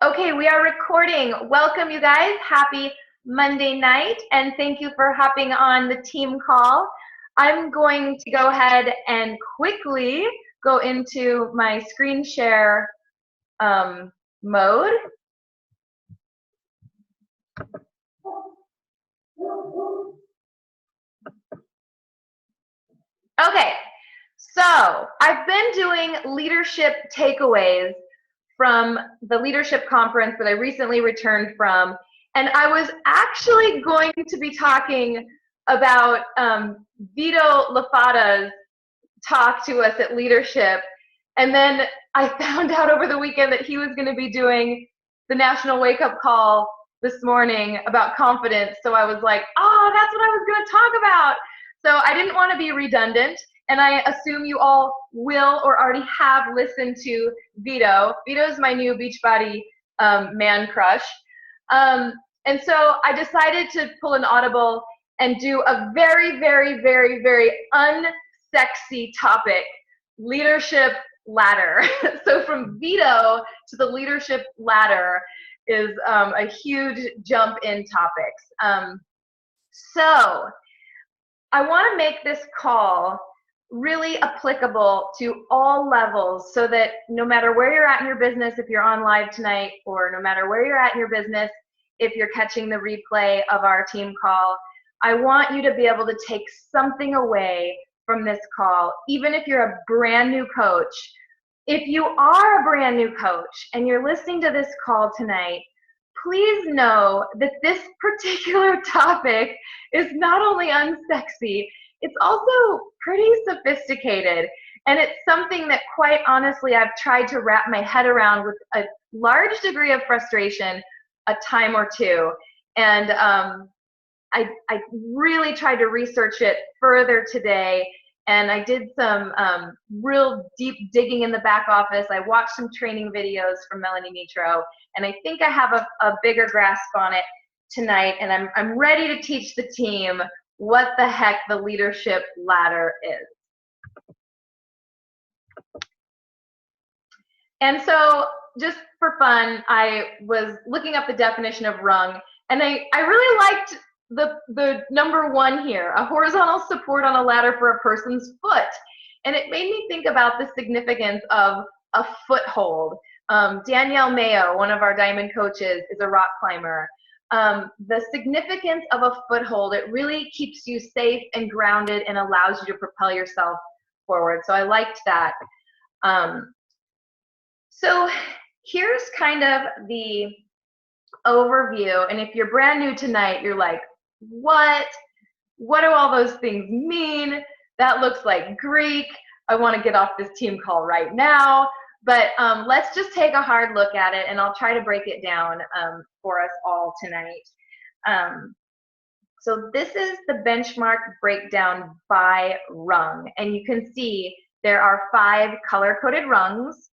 Okay, we are recording. Welcome, you guys. Happy Monday night, and thank you for hopping on the team call. I'm going to go ahead and quickly go into my screen share mode. Okay, so I've been doing leadership takeaways from the leadership conference that I recently returned from, and I was actually going to be talking about Vito Lafata's talk to us at leadership, and then I found out over the weekend that he was going to be doing the national wake-up call this morning about confidence, so I was like, oh, that's what I was going to talk about. So I didn't want to be redundant, and I assume you all will or already have listened to Vito. Vito's my new Beachbody man crush. And so I decided to pull an audible and do a very, very, very, very unsexy topic, leadership ladder. So from Vito to the leadership ladder is a huge jump in topics. So I want to make this call really applicable to all levels so that no matter where you're at in your business, if you're on live tonight, or no matter where you're at in your business, if you're catching the replay of our team call, I want you to be able to take something away from this call, even if you're a brand new coach. If you are a brand new coach and you're listening to this call tonight, please know that this particular topic is not only unsexy, it's also pretty sophisticated. And it's something that, quite honestly, I've tried to wrap my head around with a large degree of frustration a time or two. And I really tried to research it further today. And I did some real deep digging in the back office. I watched some training videos from Melanie Mitro, and I think I have a bigger grasp on it tonight. And I'm ready to teach the team what the heck the leadership ladder is. And so, just for fun, I was looking up the definition of rung, and I really liked the number one here, a horizontal support on a ladder for a person's foot. And it made me think about the significance of a foothold. Danielle Mayo, one of our diamond coaches, is a rock climber. The significance of a foothold, it really keeps you safe and grounded and allows you to propel yourself forward. So I liked that. So here's kind of the overview. And if you're brand new tonight, you're like, what do all those things mean? That looks like Greek. I want to get off this team call right now. But let's just take a hard look at it, and I'll try to break it down for us all tonight. So this is the benchmark breakdown by rung. And you can see there are 5 color-coded rungs.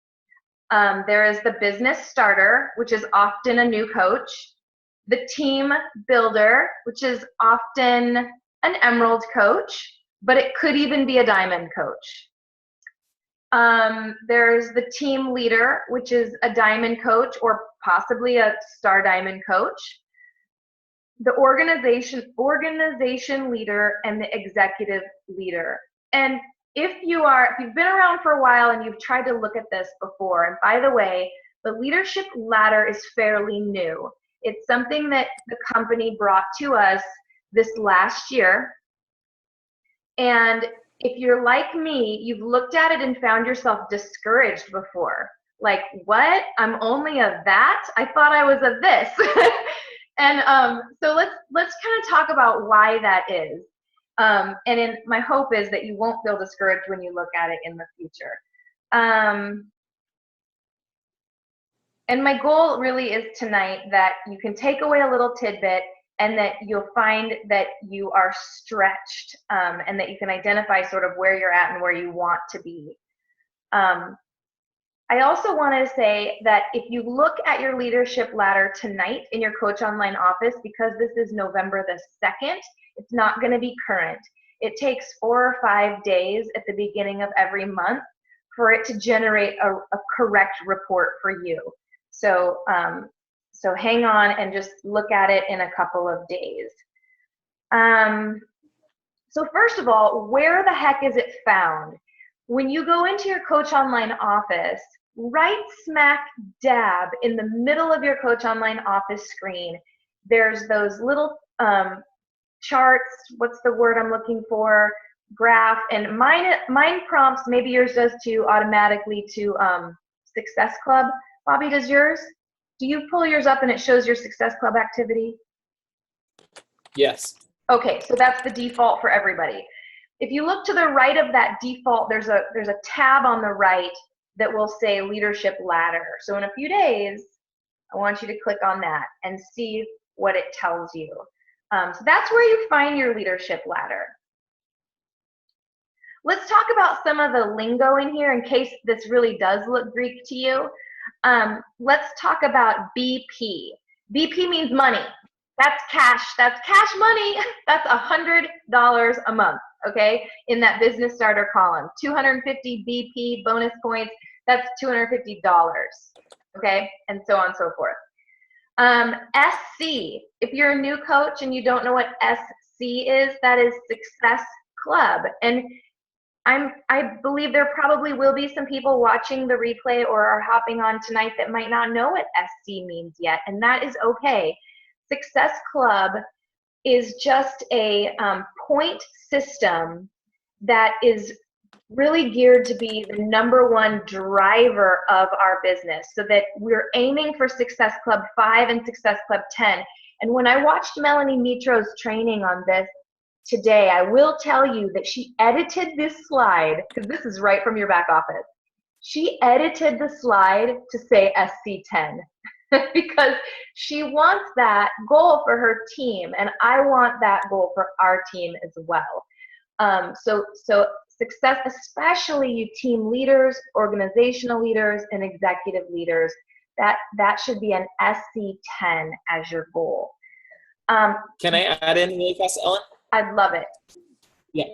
There is the business starter, which is often a new coach. The team builder, which is often an emerald coach, but it could even be a diamond coach. There's the team leader, which is a diamond coach or possibly a star diamond coach. The organization leader, and the executive leader. And if you've been around for a while and you've tried to look at this before, and by the way, the leadership ladder is fairly new. It's something that the company brought to us this last year. And if you're like me, you've looked at it and found yourself discouraged before. Like, what? I'm only a that? I thought I was a this. And so let's kind of talk about why that is. And my hope is that you won't feel discouraged when you look at it in the future. And my goal really is tonight that you can take away a little tidbit, and that you'll find that you are stretched, and that you can identify sort of where you're at and where you want to be. I also want to say that if you look at your leadership ladder tonight in your Coach Online office, because this is November the 2nd, it's not going to be current. It takes 4 or 5 days at the beginning of every month for it to generate a correct report for you. So hang on and just look at it in a couple of days. So first of all, where the heck is it found? When you go into your Coach Online office, right smack dab in the middle of your Coach Online office screen, there's those little charts, what's the word I'm looking for, graph, and mine prompts, maybe yours does too, automatically to Success Club. Bobby, does yours? Do you pull yours up and it shows your Success Club activity? Yes. Okay, so that's the default for everybody. If you look to the right of that default, there's a tab on the right that will say Leadership Ladder. So in a few days, I want you to click on that and see what it tells you. So that's where you find your leadership ladder. Let's talk about some of the lingo in here in case this really does look Greek to you. Let's talk about BP. BP means money. That's cash. That's cash money. That's $100 a month, okay, in that business starter column. 250 BP bonus points, that's $250, okay, and so on and so forth. SC, if you're a new coach and you don't know what SC is, that is Success Club. And I believe there probably will be some people watching the replay or are hopping on tonight that might not know what SC means yet, and that is okay. Success Club is just a point system that is really geared to be the #1 driver of our business, so that we're aiming for Success Club 5 and Success Club 10. And when I watched Melanie Mitro's training on this today, I will tell you that she edited this slide, because this is right from your back office. She edited the slide to say SC10 because she wants that goal for her team, and I want that goal for our team as well. So success, especially you team leaders, organizational leaders, and executive leaders, that should be an SC10 as your goal. Can I add in really fast, Ellen? I'd love it. Yeah.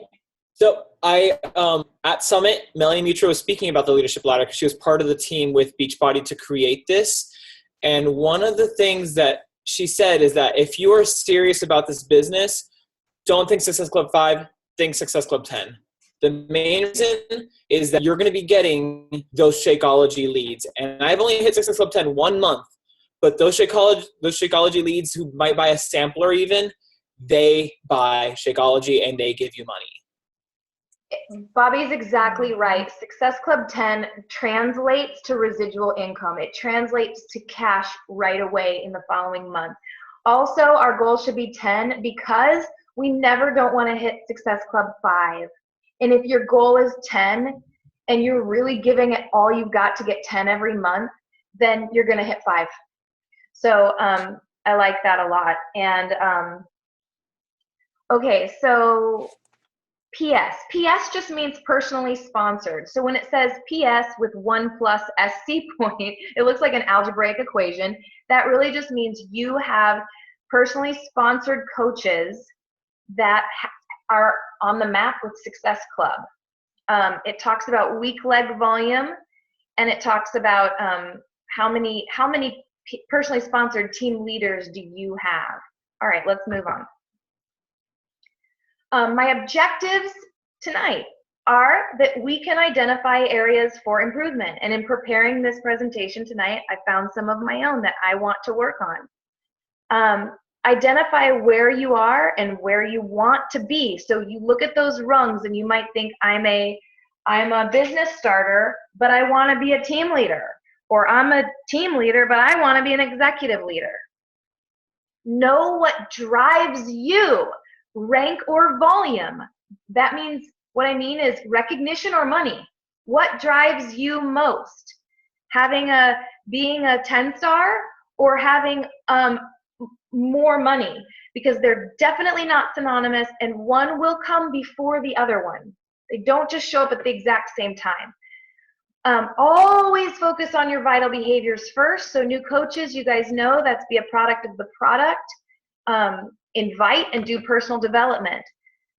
So at Summit, Melanie Mitro was speaking about the leadership ladder because she was part of the team with Beachbody to create this. And one of the things that she said is that if you are serious about this business, don't think Success Club 5, think Success Club 10. The main reason is that you're going to be getting those Shakeology leads. And I've only hit Success Club 10 1 month, but those Shakeology leads who might buy a sampler even, they buy Shakeology and they give you money. Bobby's exactly right. Success Club 10 translates to residual income. It translates to cash right away in the following month. Also, our goal should be 10 because we never don't want to hit Success Club 5. And if your goal is 10 and you're really giving it all you've got to get 10 every month, then you're going to hit 5. So I like that a lot. And okay, so PS. PS just means personally sponsored. So when it says PS with 1+ SC point, it looks like an algebraic equation. That really just means you have personally sponsored coaches that are on the map with Success Club. It talks about week leg volume, and it talks about how many personally sponsored team leaders do you have. All right, let's move on. My objectives tonight are that we can identify areas for improvement. And in preparing this presentation tonight, I found some of my own that I want to work on. Identify where you are and where you want to be. So you look at those rungs and you might think, I'm a business starter, but I want to be a team leader. Or I'm a team leader, but I want to be an executive leader. Know what drives you. Rank or volume. That means, what I mean is recognition or money. What drives you most? Being a 10-star or having more money? Because they're definitely not synonymous, and one will come before the other one. They don't just show up at the exact same time. Always focus on your vital behaviors first. So new coaches, you guys know that's be a product of the product. Invite and do personal development.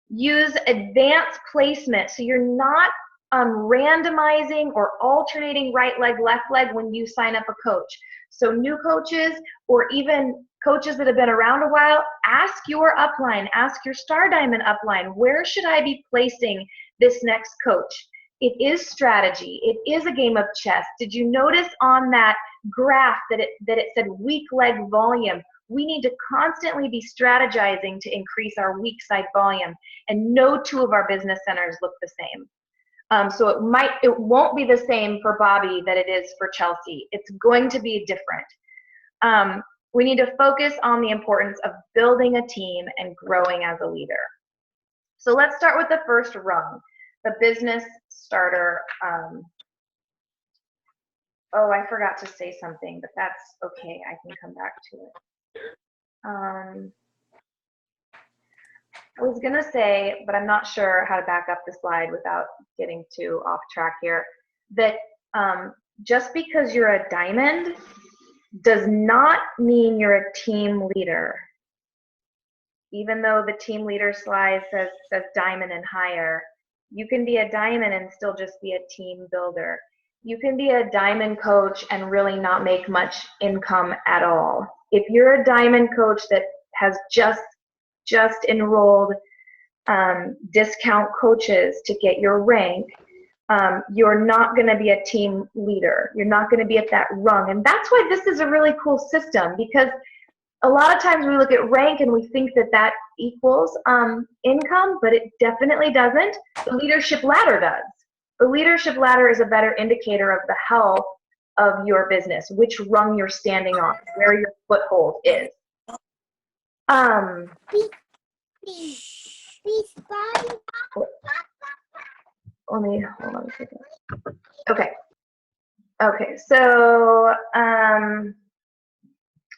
Use advanced placement. So you're not randomizing or alternating right leg, left leg when you sign up a coach. So new coaches or even coaches that have been around a while, ask your upline, ask your Star Diamond upline, where should I be placing this next coach? It is strategy. It is a game of chess. Did you notice on that graph that it said weak leg volume? We need to constantly be strategizing to increase our weak side volume, and no two of our business centers look the same. So it won't be the same for Bobby that it is for Chelsea. It's going to be different. We need to focus on the importance of building a team and growing as a leader. So let's start with the first rung, the business starter. Oh, I forgot to say something, but that's okay. I can come back to it. I was going to say, but I'm not sure how to back up the slide without getting too off track here, that just because you're a diamond does not mean you're a team leader. Even though the team leader slide says diamond and higher, you can be a diamond and still just be a team builder. You can be a diamond coach and really not make much income at all. If you're a diamond coach that has just enrolled discount coaches to get your rank, you're not going to be a team leader. You're not going to be at that rung. And that's why this is a really cool system, because a lot of times we look at rank and we think that equals income, but it definitely doesn't. The leadership ladder does. The leadership ladder is a better indicator of the health of your business, which rung you're standing on, where your foothold is. Let me hold on a second. Okay, so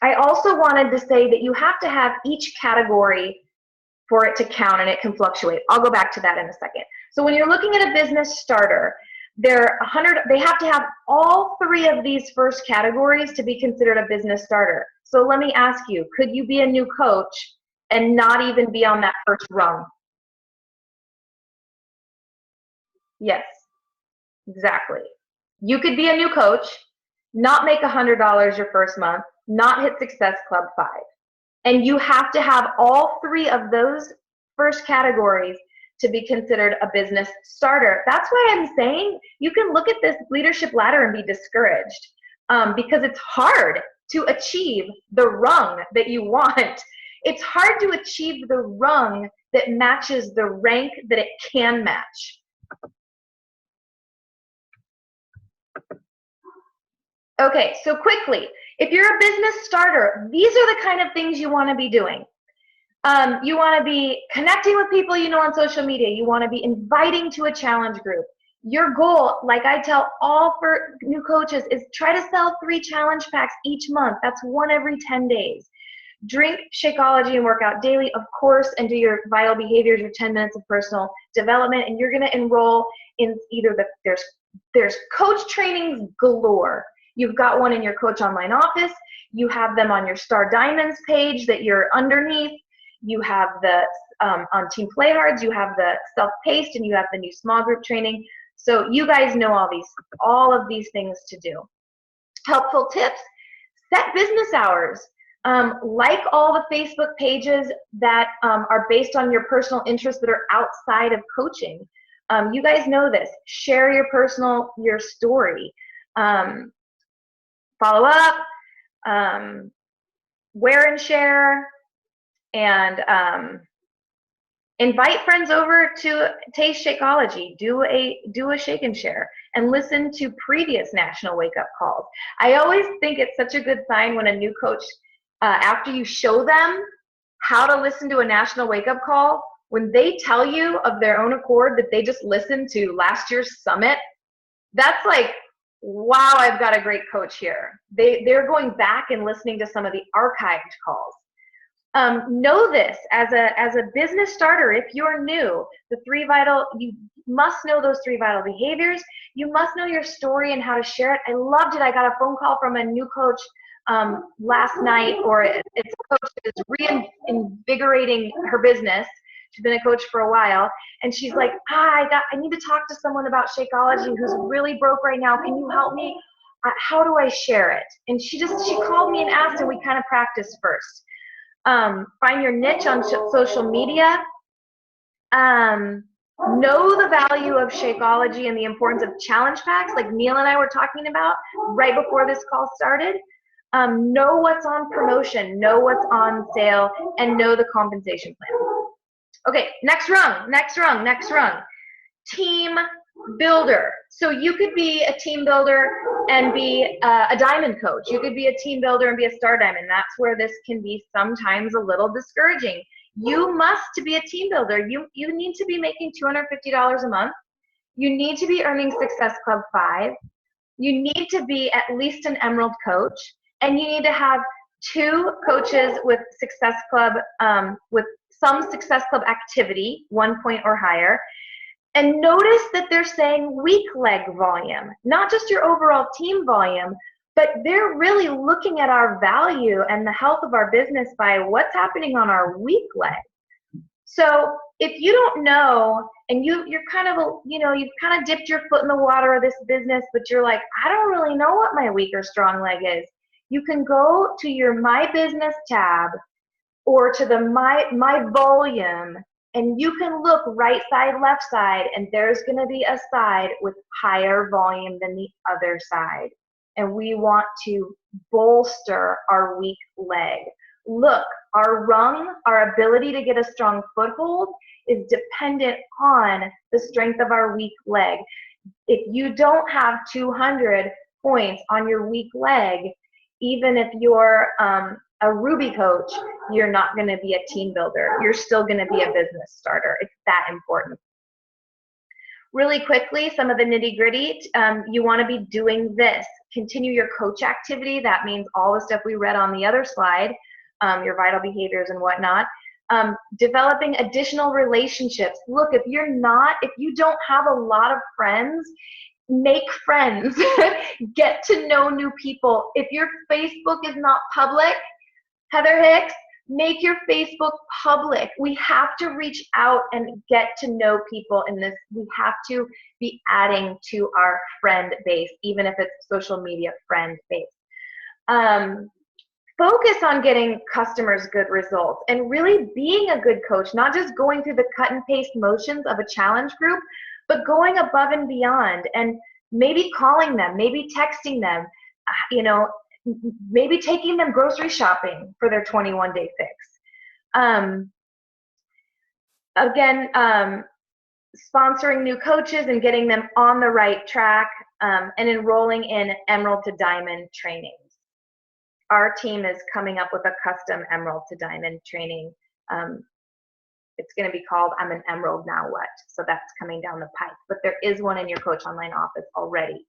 I also wanted to say that you have to have each category for it to count, and it can fluctuate. I'll go back to that in a second. So when you're looking at a business starter, they have to have all three of these first categories to be considered a business starter. So let me ask you, could you be a new coach and not even be on that first rung? Yes, exactly. You could be a new coach, not make $100 your first month, not hit Success Club 5. And you have to have all three of those first categories to be considered a business starter. That's why I'm saying you can look at this leadership ladder and be discouraged, because it's hard to achieve the rung that you want. It's hard to achieve the rung that matches the rank that it can match. Okay, so quickly, if you're a business starter, these are the kind of things you want to be doing. You want to be connecting with people you know on social media. You want to be inviting to a challenge group. Your goal, like I tell all for new coaches, is try to sell 3 challenge packs each month. That's 1 every 10 days. Drink Shakeology and work out daily, of course, and do your vital behaviors, your 10 minutes of personal development, and you're going to enroll in either there's coach trainings galore. You've got one in your Coach Online office. You have them on your Star Diamonds page that you're underneath. You have the, on Team Playhards, you have the self-paced, and you have the new small group training. So you guys know all of these things to do. Helpful tips, set business hours. Like all the Facebook pages that are based on your personal interests that are outside of coaching. You guys know this. Share your story. Follow up, wear and share, and invite friends over to taste Shakeology. Do a shake and share, and listen to previous national wake up calls. I always think it's such a good sign when a new coach, after you show them how to listen to a national wake up call, when they tell you of their own accord that they just listened to last year's summit, that's like, wow, I've got a great coach here. They're going back and listening to some of the archived calls. Know this as a business starter. If you're new, you must know those 3 vital behaviors. You must know your story and how to share it. I loved it. I got a phone call from a new coach last night, or it's a coach that is reinvigorating her business. She's been a coach for a while. And she's like, I need to talk to someone about Shakeology who's really broke right now. Can you help me? How do I share it? And she called me and asked, and we kind of practiced first. Find your niche on social media. Know the value of Shakeology and the importance of challenge packs, like Neil and I were talking about right before this call started. Know what's on promotion, know what's on sale, and know the compensation plan. Okay, next rung. Team builder. So you could be a team builder and be a diamond coach. You could be a team builder and be a star diamond. That's where this can be sometimes a little discouraging. You must, to be a team builder, you need to be making $250 a month. You need to be earning Success Club 5. You need to be at least an Emerald coach, and you need to have 2 coaches with Success Club, with some Success Club activity, 1 point or higher. And notice that they're saying weak leg volume, not just your overall team volume, but they're really looking at our value and the health of our business by what's happening on our weak leg. So if you don't know, and you're kind of, you've kind of dipped your foot in the water of this business, but you're like, I don't really know what my weak or strong leg is. You can go to your My Business tab or to the My Volume, and you can look right side, left side, and there's going to be a side with higher volume than the other side. And we want to bolster our weak leg. Look, our rung, our ability to get a strong foothold is dependent on the strength of our weak leg. If you don't have 200 points on your weak leg, even if you're a Ruby coach, you're not going to be a team builder. You're still going to be a business starter. It's that important. Really quickly, some of the nitty gritty, you want to be doing this. Continue your coach activity. That means all the stuff we read on the other slide, your vital behaviors and whatnot. Developing additional relationships. Look, if you don't have a lot of friends, make friends. Get to know new people. If your Facebook is not public, Heather Hicks, make your Facebook public. We have to reach out and get to know people in this. We have to be adding to our friend base, even if it's social media friend base. Focus on getting customers good results and really being a good coach, not just going through the cut and paste motions of a challenge group, but going above and beyond and maybe calling them, maybe texting them, maybe taking them grocery shopping for their 21-day fix. Sponsoring new coaches and getting them on the right track, and enrolling in Emerald to Diamond trainings. Our team is coming up with a custom Emerald to Diamond training. It's going to be called I'm an Emerald Now What? So that's coming down the pipe. But there is one in your Coach Online office already.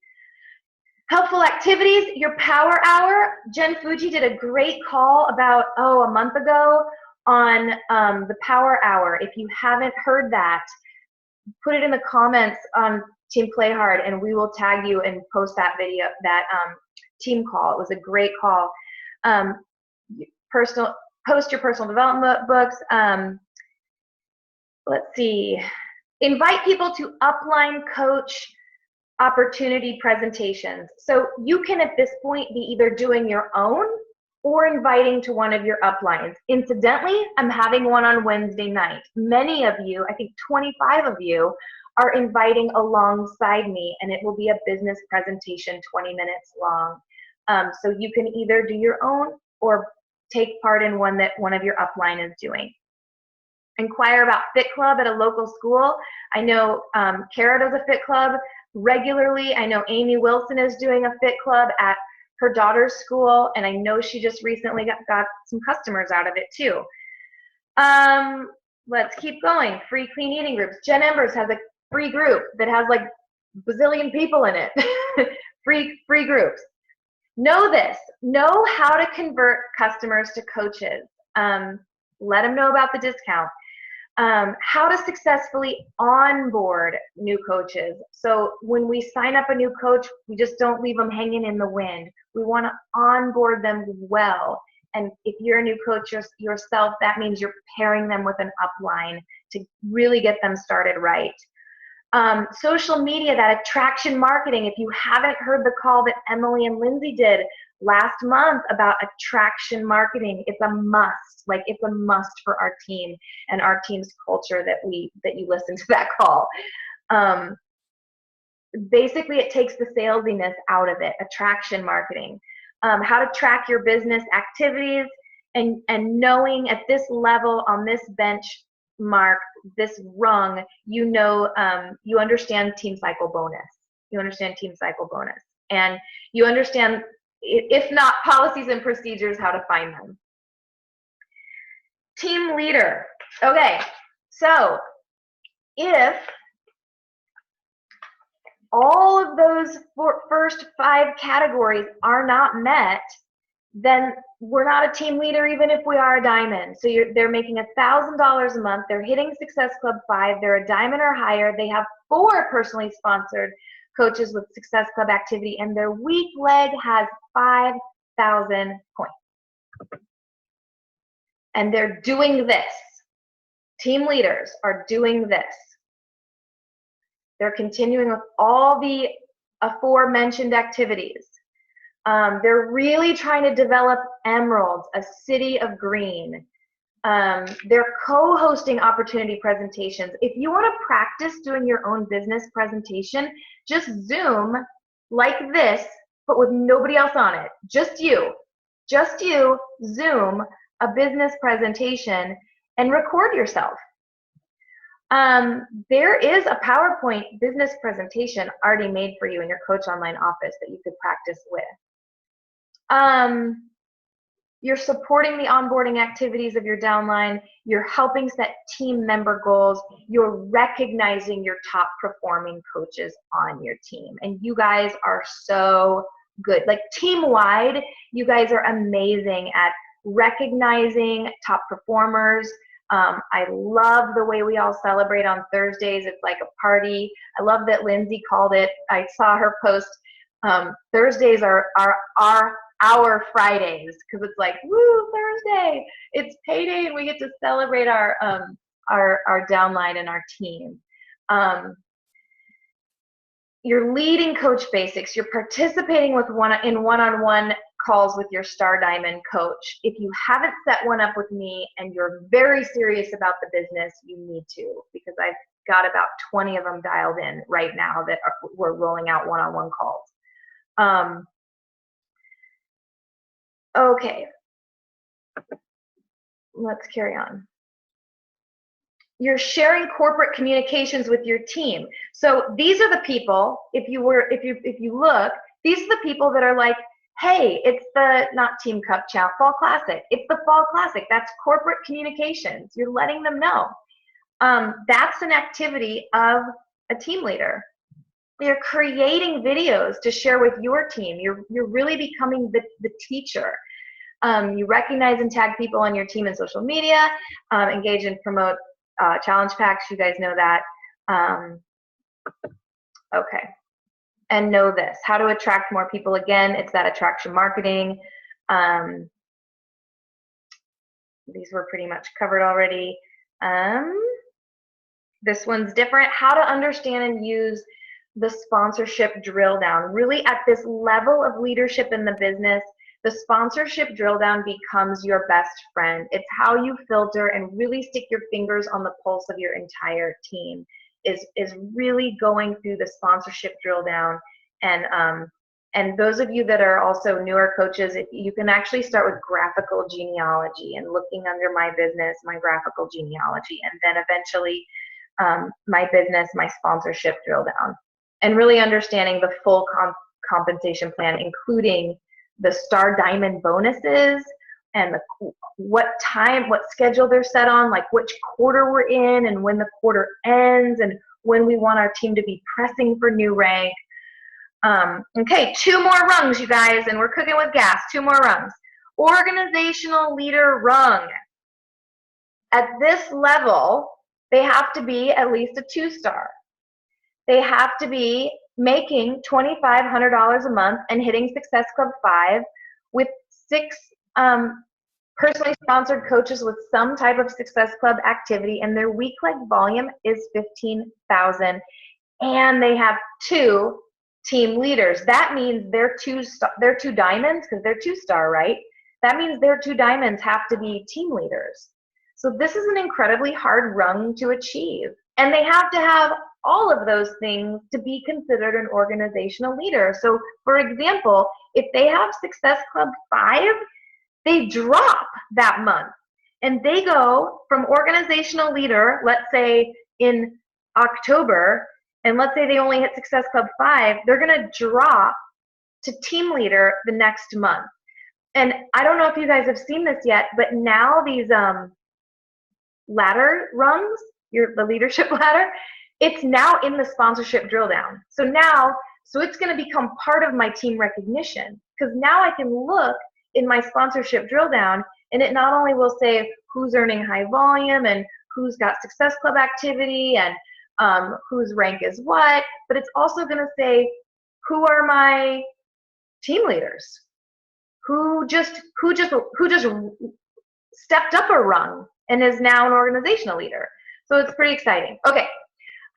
Helpful activities, your power hour. Jen Fuji did a great call about, a month ago on the power hour. If you haven't heard that, put it in the comments on Team Play Hard and we will tag you and post that video, that team call. It was a great call. Post your personal development books. Let's see. Invite people to upline coach opportunity presentations. So you can at this point be either doing your own or inviting to one of your uplines. Incidentally, I'm having one on Wednesday night. Many of you, I think 25 of you, are inviting alongside me, and it will be a business presentation 20 minutes long. So you can either do your own or take part in one that one of your upline is doing. Inquire about Fit Club at a local school. I know Kara does a Fit Club regularly. I know Amy Wilson is doing a Fit Club at her daughter's school, and I know she just recently got some customers out of it too. Let's keep going. Free clean eating groups. Jen Embers has a free group that has like bazillion people in it. free groups. Know this. Know how to convert customers to coaches. Let them know about the discount. How to successfully onboard new coaches. So when we sign up a new coach, we just don't leave them hanging in the wind. We want to onboard them well. And if you're a new coach yourself, that means you're pairing them with an upline to really get them started right. Social media, that attraction marketing. If you haven't heard the call that Emily and Lindsay did last month about attraction marketing, it's a must. Like, it's a must for our team and our team's culture that you listen to that call. Basically, it takes the salesiness out of it. Attraction marketing, how to track your business activities, and knowing at this level, on this benchmark, this rung, you understand team cycle bonus. You understand team cycle bonus, and you understand, if not policies and procedures, how to find them. Team leader. Okay, so if all of those first 5 categories are not met, then we're not a team leader, even if we are a diamond. So they're making $1,000 a month. They're hitting Success Club 5. They're a diamond or higher. They have 4 personally sponsored coaches with Success Club activity, and their weak leg has 5,000 points. And they're doing this. Team leaders are doing this. They're continuing with all the aforementioned activities. They're really trying to develop Emeralds, a city of green. They're co-hosting opportunity presentations. If you want to practice doing your own business presentation, just Zoom like this, but with nobody else on it. Just you, Zoom a business presentation and record yourself. There is a PowerPoint business presentation already made for you in your Coach Online office that you could practice with. You're supporting the onboarding activities of your downline. You're helping set team member goals. You're recognizing your top performing coaches on your team. And you guys are so good. Like, team-wide, you guys are amazing at recognizing top performers. I love the way we all celebrate on Thursdays. It's like a party. I love that Lindsay called it. I saw her post. Thursdays are our Fridays, because it's like, woo, Thursday, it's payday, and we get to celebrate our downline and our team. You're leading Coach Basics. You're participating with one-on-one calls with your Star Diamond coach. If you haven't set one up with me and you're very serious about the business, you need to, because I've got about 20 of them dialed in right now that we're rolling out one-on-one calls. Okay, let's carry on. You're sharing corporate communications with your team. So these are the people, if you look, these are the people that are like, hey, it's the, not Team Cup Challenge, Fall Classic. It's the Fall Classic. That's corporate communications. You're letting them know. That's an activity of a team leader. You're creating videos to share with your team. You're really becoming the teacher. You recognize and tag people on your team in social media, engage and promote challenge packs. You guys know that. Okay. And know this, how to attract more people. Again, it's that attraction marketing. These were pretty much covered already. This one's different. How to understand and use the sponsorship drill down. Really, at this level of leadership in the business, the sponsorship drill down becomes your best friend. It's how you filter and really stick your fingers on the pulse of your entire team, is really going through the sponsorship drill down. And those of you that are also newer coaches, you can actually start with graphical genealogy and looking under my business, my graphical genealogy, and then eventually my business, my sponsorship drill down, and really understanding the full compensation plan, including the Star Diamond bonuses and what schedule they're set on, like which quarter we're in and when the quarter ends and when we want our team to be pressing for new rank. Okay, 2 more rungs, you guys, and we're cooking with gas. 2 more rungs. Organizational leader rung. At this level, they have to be at least a 2-star. They have to be making $2,500 a month and hitting Success Club 5 with 6 personally sponsored coaches with some type of Success Club activity, and their week leg volume is 15,000, and they have 2 team leaders. That means their two diamonds, because they're 2-star, right? That means their 2 diamonds have to be team leaders. So this is an incredibly hard rung to achieve. And they have to have all of those things to be considered an organizational leader. So for example, if they have Success Club 5, they drop that month and they go from organizational leader, let's say in October, and let's say they only hit Success Club 5, they're gonna drop to team leader the next month. And I don't know if you guys have seen this yet, but now these ladder rungs, the leadership ladder, it's now in the sponsorship drill down. So it's going to become part of my team recognition, because now I can look in my sponsorship drill down, and it not only will say who's earning high volume and who's got Success Club activity and whose rank is what, but it's also going to say who are my team leaders, who just stepped up a rung and is now an organizational leader. So it's pretty exciting. Okay,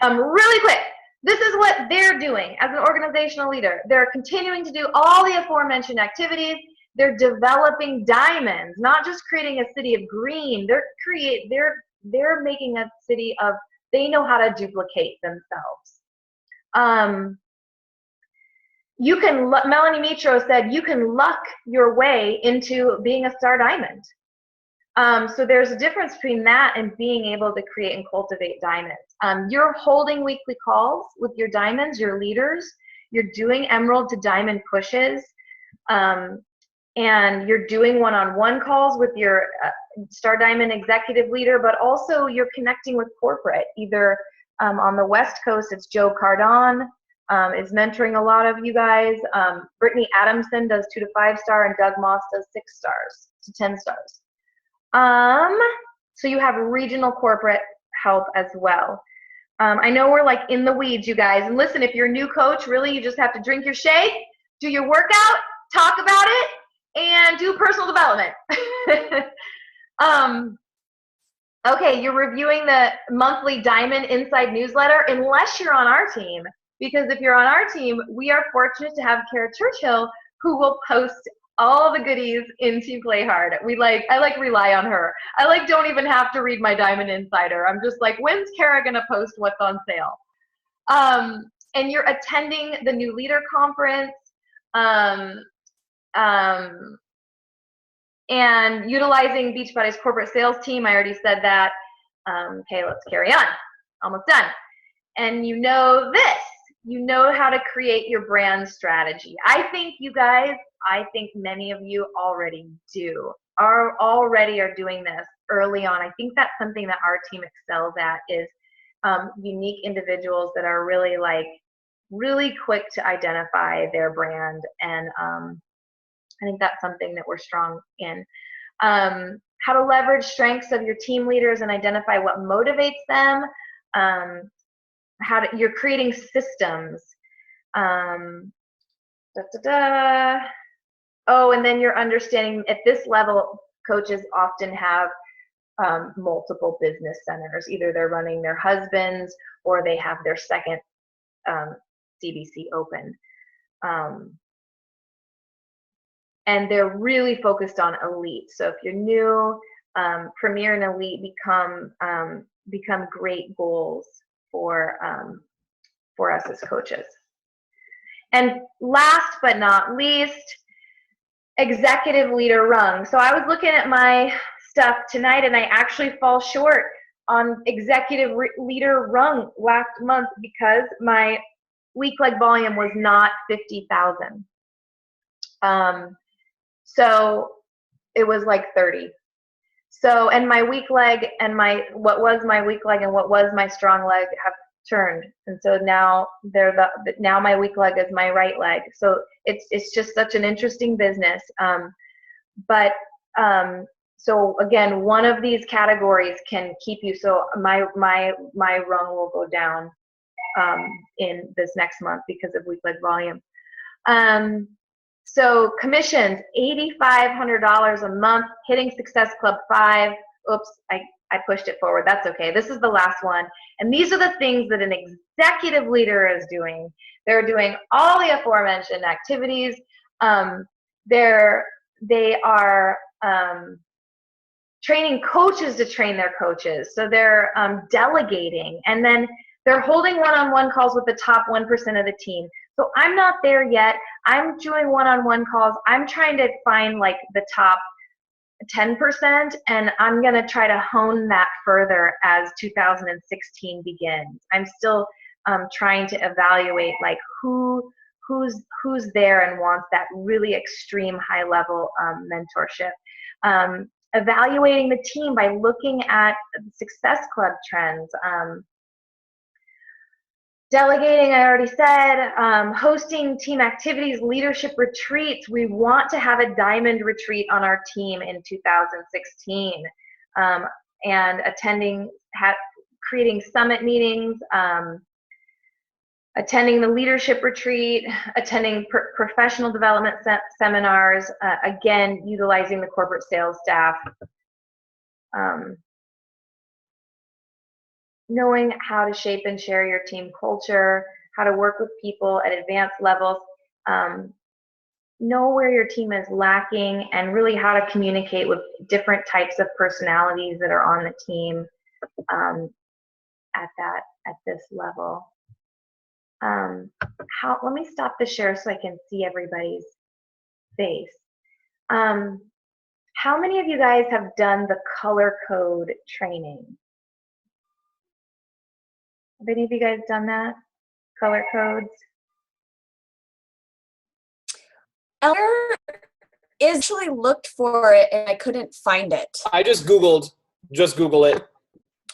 really quick. This is what they're doing as an organizational leader. They're continuing to do all the aforementioned activities. They're developing diamonds, not just creating a city of green. They're making a city of, they know how to duplicate themselves. Melanie Mitro said, you can luck your way into being a star diamond. So there's a difference between that and being able to create and cultivate diamonds. You're holding weekly calls with your diamonds, your leaders. You're doing emerald to diamond pushes. And you're doing one-on-one calls with your star diamond executive leader, but also you're connecting with corporate. Either on the West Coast, it's Joe Cardone is mentoring a lot of you guys. Brittany Adamson does 2 to 5 star, and Doug Moss does 6 stars to 10 stars. So you have regional corporate help as well. I know we're like in the weeds, you guys. And listen, if you're a new coach, really you just have to drink your shake, do your workout, talk about it, and do personal development. Okay, you're reviewing the monthly Diamond Inside newsletter, unless you're on our team. Because if you're on our team, we are fortunate to have Kara Churchill, who will post all the goodies in Team Play Hard. I rely on her. I don't even have to read my Diamond Insider. I'm just like, when's Kara gonna post what's on sale? And you're attending the New Leader Conference, and utilizing Beachbody's corporate sales team. I already said that. Okay, let's carry on. Almost done. And you know this. You know how to create your brand strategy. I think many of you already are doing this early on. I think that's something that our team excels at, is unique individuals that are really quick to identify their brand. And I think that's something that we're strong in. How to leverage strengths of your team leaders and identify what motivates them. You're creating systems. Oh, and then you're understanding at this level, coaches often have multiple business centers. Either they're running their husband's or they have their second CBC open. And they're really focused on elite. So if you're new, Premier and Elite become great goals for us as coaches. And last but not least, executive leader rung. So I was looking at my stuff tonight, and I actually fall short on executive leader rung last month because my week leg volume was not 50,000. So it was like 30. So, and my weak leg and what was my weak leg and what was my strong leg have turned. And so now now my weak leg is my right leg. So it's just such an interesting business. So again, one of these categories can keep you. So my rung will go down in this next month because of weak leg volume. So commissions, $8,500 a month, hitting Success Club 5. Oops, I pushed it forward. That's okay. This is the last one. And these are the things that an executive leader is doing. They're doing all the aforementioned activities. They are training coaches to train their coaches. So they're delegating, and then they're holding one-on-one calls with the top 1% of the team. So I'm not there yet. I'm doing one-on-one calls. I'm trying to find like the top 10%, and I'm going to try to hone that further as 2016 begins. I'm still trying to evaluate like who's there and wants that really extreme high level mentorship. Evaluating the team by looking at Success Club trends. Delegating, I already said. Hosting team activities, leadership retreats. We want to have a diamond retreat on our team in 2016. And creating summit meetings, attending the leadership retreat, attending professional development seminars, again, utilizing the corporate sales staff. Knowing how to shape and share your team culture, how to work with people at advanced levels, know where your team is lacking, and really how to communicate with different types of personalities that are on the team at this level. Let me stop the share so I can see everybody's face. How many of you guys have done the color code training? Have any of you guys done that? Color codes? Eleanor actually looked for it and I couldn't find it. I just Google it.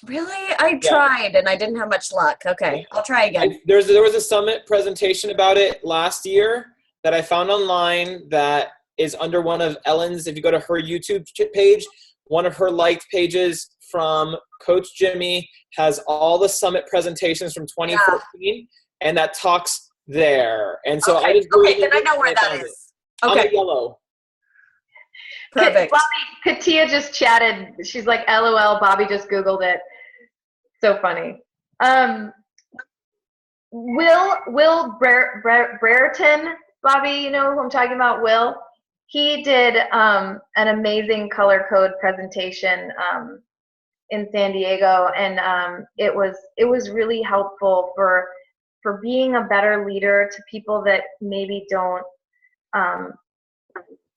Really? I tried and I didn't have much luck. Okay, I'll try again. There was a summit presentation about it last year that I found online that is under one of Ellen's, if you go to her YouTube page, one of her liked pages from Coach Jimmy has all the summit presentations from 2014, and that talks there. And so I just then I know where that is. Okay. I'm a yellow. Perfect. Bobby, Katia just chatted. She's like, LOL, Bobby just Googled it. So funny. Will Brereton, Bobby, you know who I'm talking about, Will? He did an amazing color code presentation in San Diego, and it was really helpful for being a better leader to people that maybe don't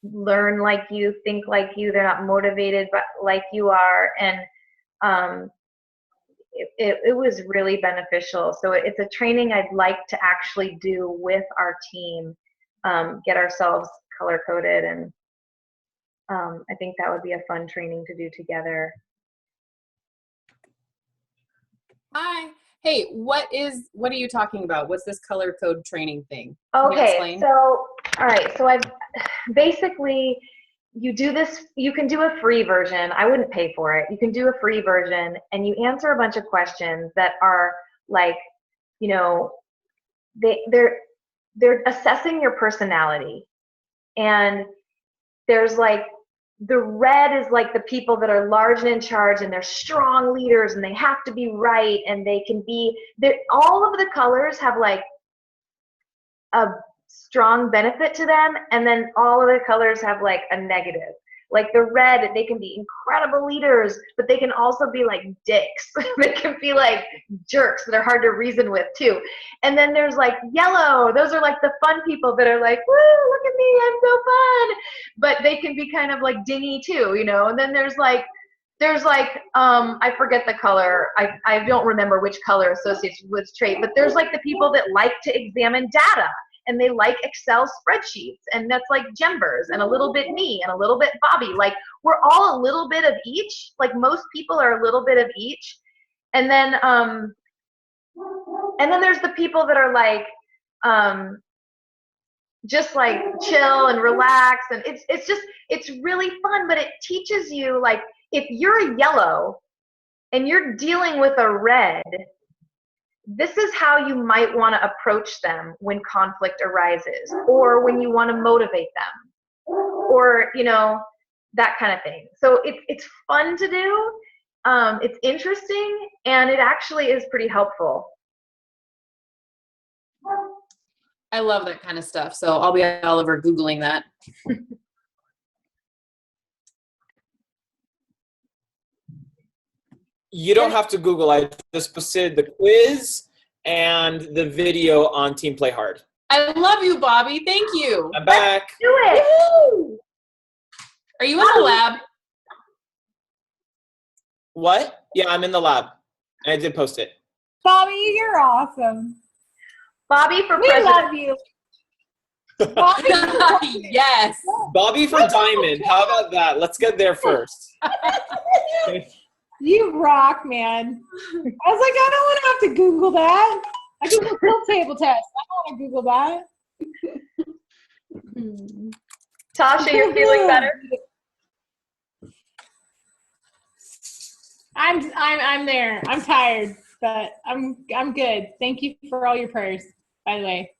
learn like you, think like you, they're not motivated but like you are, and it was really beneficial. So it's a training I'd like to actually do with our team, get ourselves color coded, and I think that would be a fun training to do together. Hi. Hey, what are you talking about? What's this color code training thing? Okay, so all right, so I've basically, you can do a free version. I wouldn't pay for it. You can do a free version and you answer a bunch of questions that are like, you know, they're assessing your personality. And there's like, the red is like the people that are large and in charge and they're strong leaders and they have to be right and they can be, all of the colors have like a strong benefit to them, and then all of the colors have like a negative. Like the red, they can be incredible leaders, but they can also be like dicks. They can be like jerks that are hard to reason with too. And then there's like yellow. Those are like the fun people that are like, woo, look at me, I'm so fun. But they can be kind of like dingy too, you know. And then there's like I forget the color. I don't remember which color associates with trait, but there's like the people that like to examine data. And they like Excel spreadsheets, and that's like Jembers, and a little bit me, and a little bit Bobby. Like we're all a little bit of each. Like most people are a little bit of each, and then there's the people that are like just like chill and relax, and it's really fun. But it teaches you, like, if you're a yellow and you're dealing with a red, this is how you might want to approach them when conflict arises, or when you want to motivate them, or, you know, that kind of thing. So it's fun to do. It's interesting, and it actually is pretty helpful. I love that kind of stuff. So I'll be all over Googling that. You don't have to Google. I just posted the quiz and the video on Team Play Hard. I love you, Bobby. Thank you. I'm back. Do it. Woo! Are you in the lab? What? Yeah, I'm in the lab. I did post it. Bobby, you're awesome. Bobby for We president. love you. Bobby, Yes. Bobby for Diamond. How about that? Let's get there first. you rock, man. I was like, I don't want to have to Google that. I Google tilt table test. I don't want to Google that. Tasha, you're feeling better? I'm there. I'm tired, but I'm good. Thank you for all your prayers, by the way.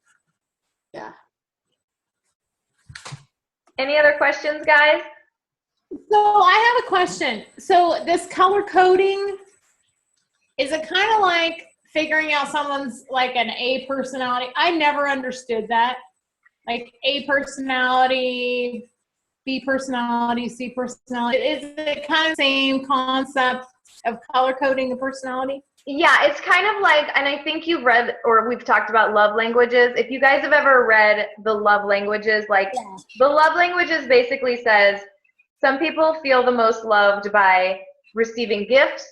Yeah. Any other questions, guys? So I have a question. So this color coding, is it kind of like figuring out someone's like an A personality? I never understood that. Like A personality, B personality, C personality. Is it kind of the same concept of color coding a personality? Yeah, it's kind of like, and I think you've read, or we've talked about love languages. If you guys have ever read the love languages, like the love languages basically says some people feel the most loved by receiving gifts,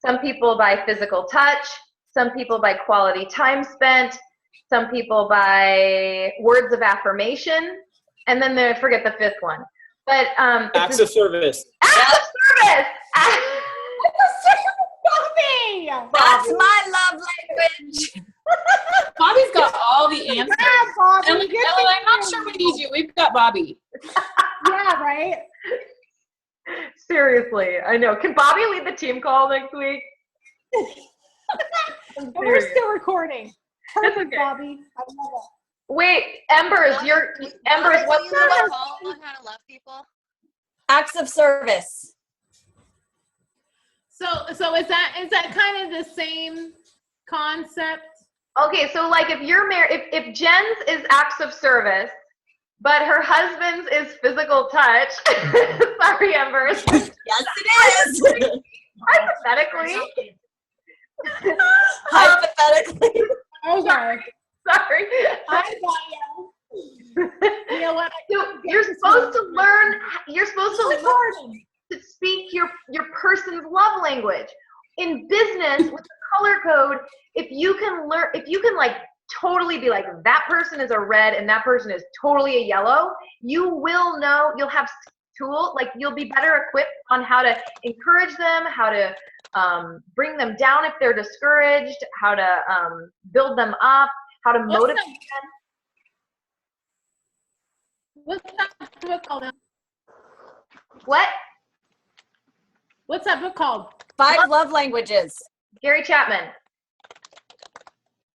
some people by physical touch, some people by quality time spent, some people by words of affirmation, and then I forget the fifth one. But Acts of service. acts of service. That's my love language. Bobby's got all the answers. Yeah, Bobby. Ellen, I'm not sure we need you. We've got Bobby. Yeah, right? Seriously, I know. Can Bobby lead the team call next week? And we're still recording. Perfect, okay. Bobby. I love it. Wait, Embers, Embers, what's the call on how to love people? Acts of service. So is that kind of the same concept? Okay, so like if you're married, if Jen's is acts of service, but her husband's is physical touch. Sorry, Embers. Yes, it is. Hypothetically. Hypothetically. Okay. Sorry. I got you. You know what? So you're supposed to learn. You're supposed to learn to speak your person's love language. In business with the color code, if you can like totally be like, that person is a red and that person is totally a yellow, you will know, you'll have tools, like you'll be better equipped on how to encourage them, how to bring them down if they're discouraged, how to build them up, how to motivate them. What's that book called? What? What's that book called? 5 love languages. Gary Chapman.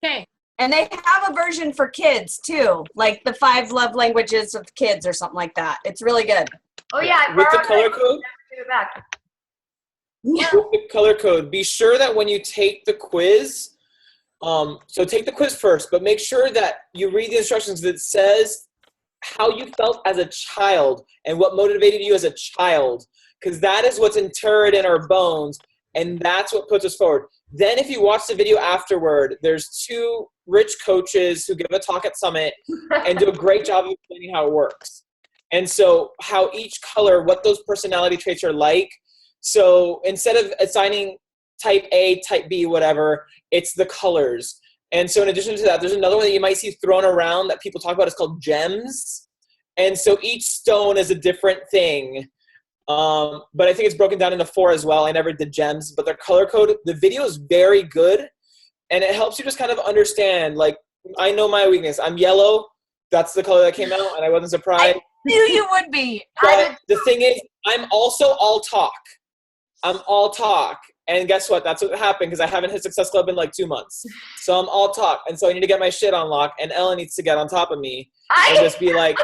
Okay. And they have a version for kids too, like the 5 love languages of kids or something like that. It's really good. Oh yeah, I With the borrowed color it. code? Give it back. With the color code, be sure that when you take the quiz, so take the quiz first, but make sure that you read the instructions that says how you felt as a child and what motivated you as a child, because that is what's interred in our bones, and that's what puts us forward. Then if you watch the video afterward, there's 2 rich coaches who give a talk at Summit and do a great job of explaining how it works. And so how each color, what those personality traits are like. So instead of assigning type A, type B, whatever, it's the colors. And so in addition to that, there's another one that you might see thrown around that people talk about. It's called gems. And so each stone is a different thing. But I think it's broken down into 4 as well. I never did gems, but their color code, the video is very good. And it helps you just kind of understand, like, I know my weakness. I'm yellow. That's the color that came out, and I wasn't surprised. I knew you would be. But the thing is, I'm also all talk. I'm all talk. And guess what? That's what happened because I haven't hit Success Club in like 2 months. So I'm all talk. And so I need to get my shit on lock. And Ellen needs to get on top of me and just be like,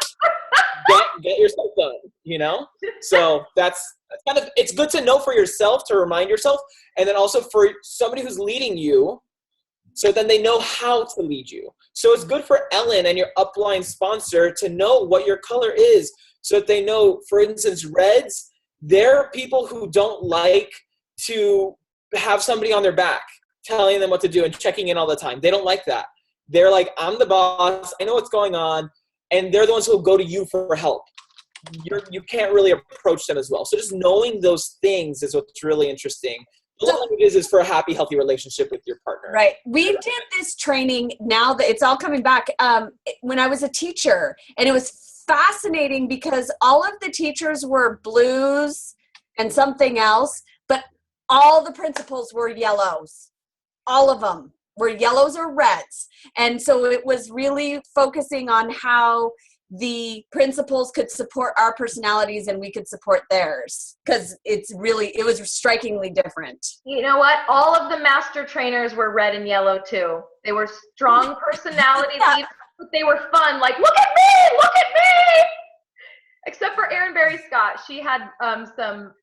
get your stuff done, you know? So that's kind of, it's good to know for yourself, to remind yourself. And then also for somebody who's leading you, so then they know how to lead you. So it's good for Ellen and your upline sponsor to know what your color is so that they know, for instance, reds, they're people who don't like to have somebody on their back telling them what to do and checking in all the time. They don't like that. They're like, I'm the boss. I know what's going on. And they're the ones who will go to you for help. You can't really approach them as well. So just knowing those things is what's really interesting. The love languages is for a happy, healthy relationship with your partner. Right. We did this training now that it's all coming back when I was a teacher. And it was fascinating because all of the teachers were blues and something else, but all the principals were yellows. All of them were yellows or reds. And so it was really focusing on how the principals could support our personalities and we could support theirs, because it was strikingly different. You know what? All of the master trainers were red and yellow too. They were strong personality leaders, but they were fun. Like, look at me! Look at me! Except for Erin Berry Scott. She had some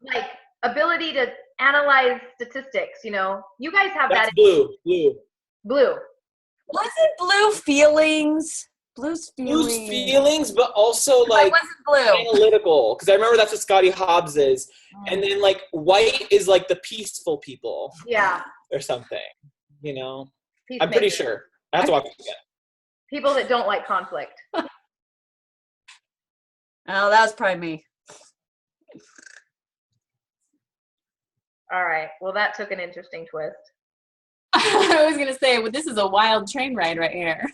like ability to analyze statistics, you know. You guys have That's that. Blue. Wasn't blue feelings? Blue's feelings, but also like analytical. Because I remember that's what Scotty Hobbs is. And then like white is like the peaceful people. Yeah. Or something. You know? I'm pretty sure. I have to watch it again. People that don't like conflict. Oh, that was probably me. All right. Well, that took an interesting twist. I was going to say, well, this is a wild train ride right here.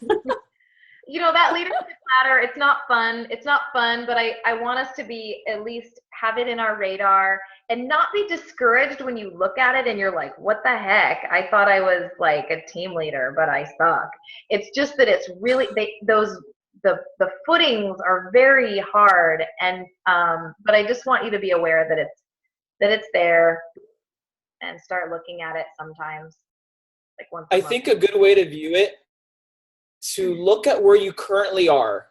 You know, that leadership ladder, it's not fun. It's not fun, but I want us to be, at least have it in our radar and not be discouraged when you look at it and you're like, what the heck? I thought I was like a team leader, but I suck. It's just that it's really, the footings are very hard. And, but I just want you to be aware that it's there and start looking at it sometimes. Like once a month. think a good way to view it, to look at where you currently are,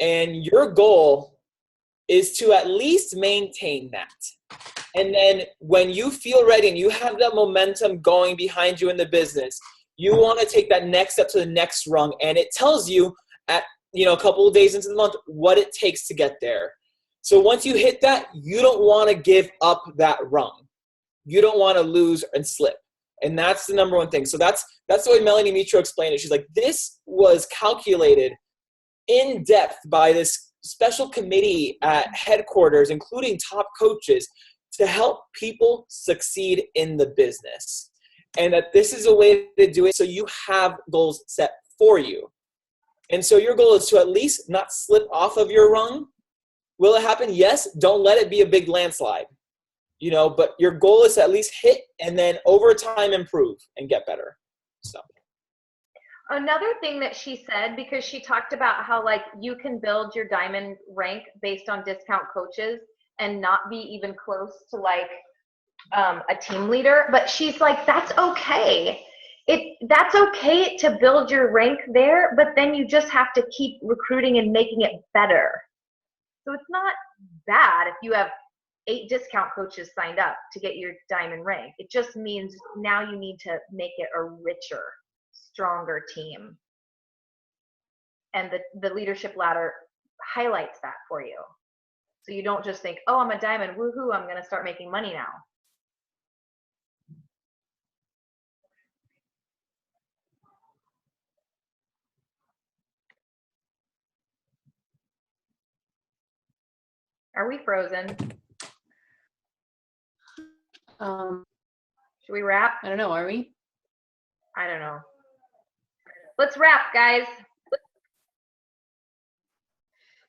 and your goal is to at least maintain that. And then when you feel ready and you have that momentum going behind you in the business, you want to take that next step to the next rung, and it tells you at a couple of days into the month what it takes to get there. So once you hit that, you don't want to give up that rung. You don't want to lose and slip. And that's the number one thing. So that's the way Melanie Mitro explained it. She's like, this was calculated in depth by this special committee at headquarters, including top coaches, to help people succeed in the business. And that this is a way to do it so you have goals set for you. And so your goal is to at least not slip off of your rung. Will it happen? Yes. Don't let it be a big landslide. But your goal is to at least hit and then over time improve and get better. So another thing that she said, because she talked about how like you can build your diamond rank based on discount coaches and not be even close to like a team leader, but she's like, that's okay. That's okay to build your rank there, but then you just have to keep recruiting and making it better. So it's not bad if you have 8 discount coaches signed up to get your diamond rank. It just means now you need to make it a richer, stronger team. And the leadership ladder highlights that for you. So you don't just think, oh, I'm a diamond, woohoo, I'm going to start making money now. Are we frozen? Should we wrap? I don't know. Are we? I don't know. Let's wrap, guys.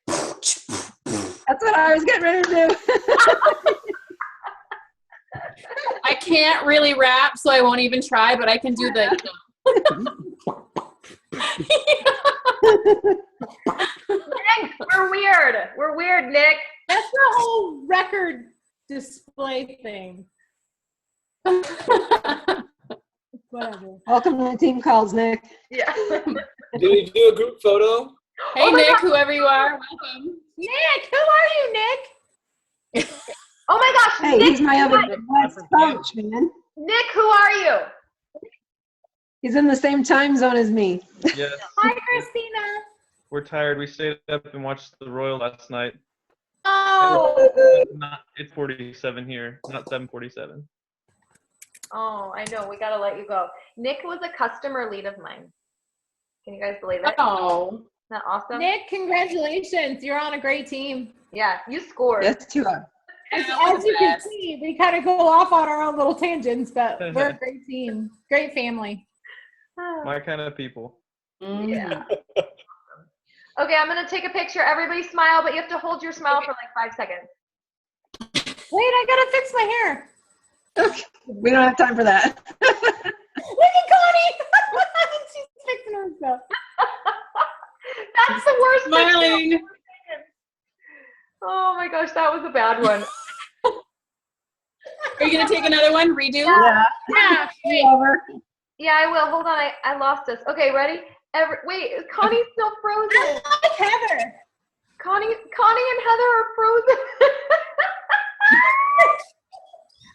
That's what I was getting ready to do. I can't really rap, so I won't even try, but I can do the, Nick, we're weird. We're weird, Nick. That's What's the whole record display thing? Whatever. Welcome to the team calls, Nick. Yeah. Do we do a group photo? Hey, Oh my Nick, God. whoever you are, welcome. Nick, who are you, Nick? Oh my gosh, Hey, Nick, he's my other West coach, man. Nick, who are you? He's in the same time zone as me. Yes, Hi, Christina. we're tired. We stayed up and watched the Royal last night. Oh, It's 47 here, not 7:47. Oh, I know. We gotta let you go. Nick was a customer lead of mine. Can you guys believe it? Oh, Isn't that awesome? Nick, congratulations. You're on a great team. Yeah, you scored. Yes, you are. As the you can best. see, we kind of go off on our own little tangents, but we're a great team. Great family. My kind of people. Yeah. Okay, I'm gonna take a picture. Everybody smile, but you have to hold your smile for like 5 seconds. Wait, I gotta fix my hair. Okay. We don't have time for that. Look at Connie. She's fixing herself. That's the worst picture. smiling. Oh my gosh, that was a bad one. Are you gonna take another one? Redo? Yeah. Yeah. Wait. Over. Yeah, I will. Hold on, I lost us. Okay, ready? Wait, Connie's still frozen. I like Heather. Connie and Heather are frozen.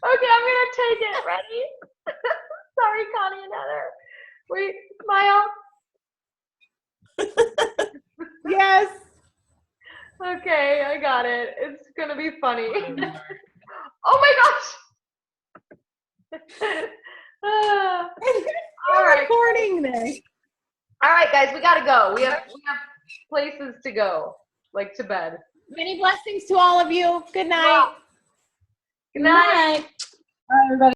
Okay, I'm gonna take it. Ready? Sorry, Connie and Heather. Wait, smile. Yes. Okay, I got it. It's gonna be funny. Oh my gosh. All right. Recording this. All right, guys, we gotta go. We have places to go, like to bed. Many blessings to all of you. Good night. Good night. Bye, everybody.